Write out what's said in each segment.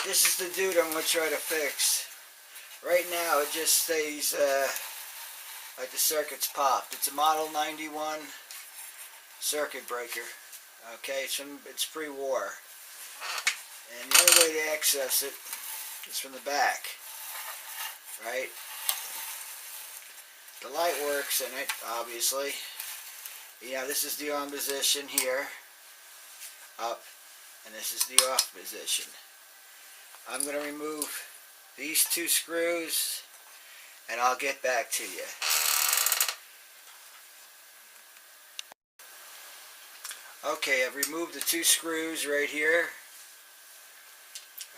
this is the dude I'm going to try to fix. Right now it just stays like the circuit's popped. It's a Model 91 circuit breaker. Okay, it's pre-war. And the only way to access it is from the back. Right? The light works in it, obviously. Yeah, this is the on position here. Up. And this is the off position. I'm going to remove these two screws and I'll get back to you. Okay, I've removed the two screws right here.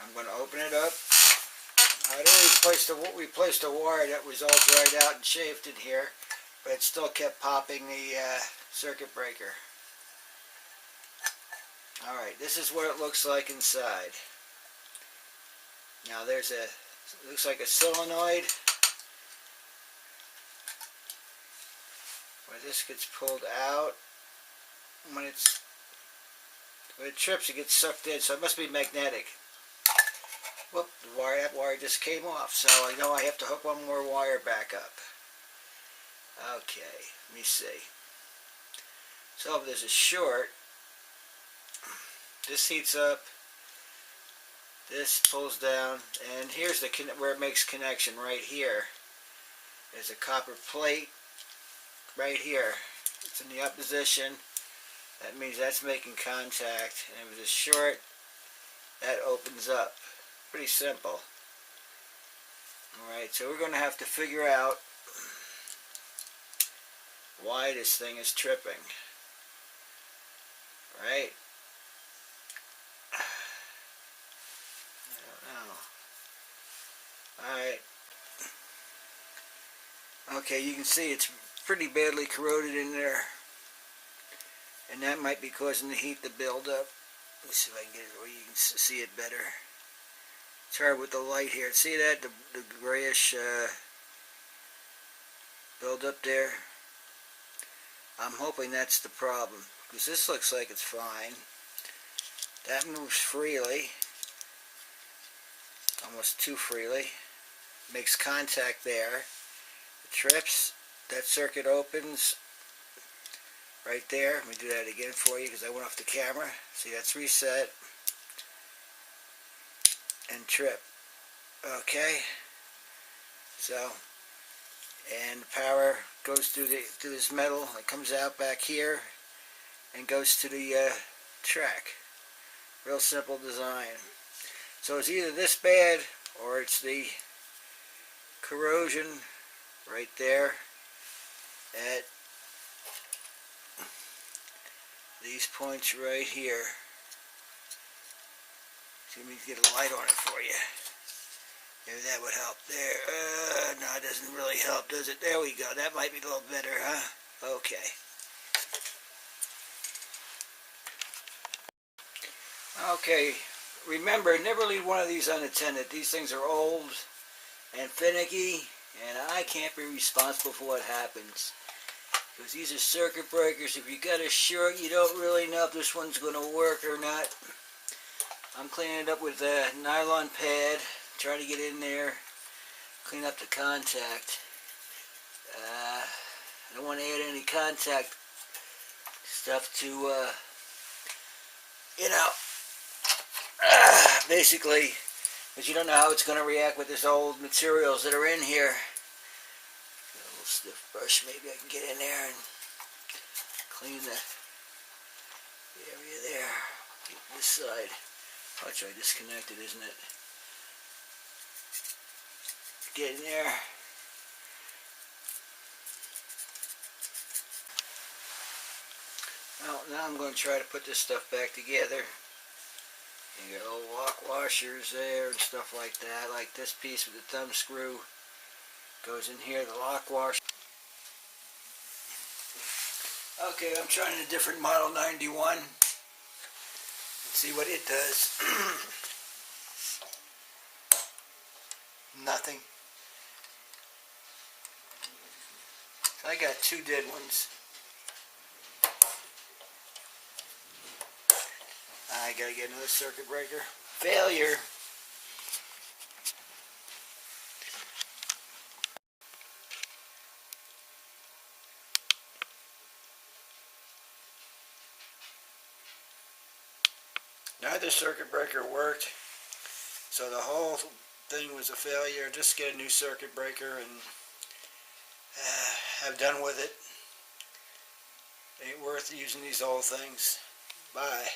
I'm going to open it up. We placed a wire that was all dried out and chafed in here, but it still kept popping the circuit breaker. Alright, this is what it looks like inside. Now it looks like a solenoid where this gets pulled out. When it trips, it gets sucked in, so it must be magnetic. Whoop, that wire just came off, so I know I have to hook one more wire back up. Okay, let me see. So if there's a short, this heats up, this pulls down, and here's where it makes connection right here. There's a copper plate right here. It's in the up position. That means that's making contact, and if there's a short, that opens up. Pretty simple. Alright, so we're going to have to figure out why this thing is tripping. Right? I don't know. Alright. Okay, you can see it's pretty badly corroded in there. And that might be causing the heat to build up. Let me see if I can get it where you can see it better. It's hard with the light here. See that? The grayish build up there? I'm hoping that's the problem, because this looks like it's fine. That moves freely. Almost too freely. Makes contact there. It trips. That circuit opens. Right there. Let me do that again for you because I went off the camera. See, that's reset. And trip. Okay. So, and the power goes through this metal. It comes out back here and goes to the track. Real simple design. So it's either this bad or it's the corrosion right there at these points right here. Let me get a light on it for you. Maybe that would help there. No, it doesn't really help, does it? There we go. That might be a little better, huh? Okay. Okay. Remember, never leave one of these unattended. These things are old and finicky, and I can't be responsible for what happens. Because these are circuit breakers. If you got a short, you don't really know if this one's going to work or not. I'm cleaning it up with a nylon pad, trying to get in there, clean up the contact. I don't want to add any contact stuff to, basically, because you don't know how it's going to react with this old materials that are in here. Got a little stiff brush, maybe I can get in there and clean the area there. This side. Watch, I disconnected, isn't it? Get in there. Well, now I'm going to try to put this stuff back together. You got old lock washers there and stuff like that. Like this piece with the thumb screw goes in here, the lock washer. Okay, I'm trying a different Model 91. See what it does. Nothing. So I got two dead ones. I gotta get another circuit breaker. Failure. Neither circuit breaker worked, so the whole thing was a failure. Just get a new circuit breaker and have done with it. Ain't worth using these old things. Bye.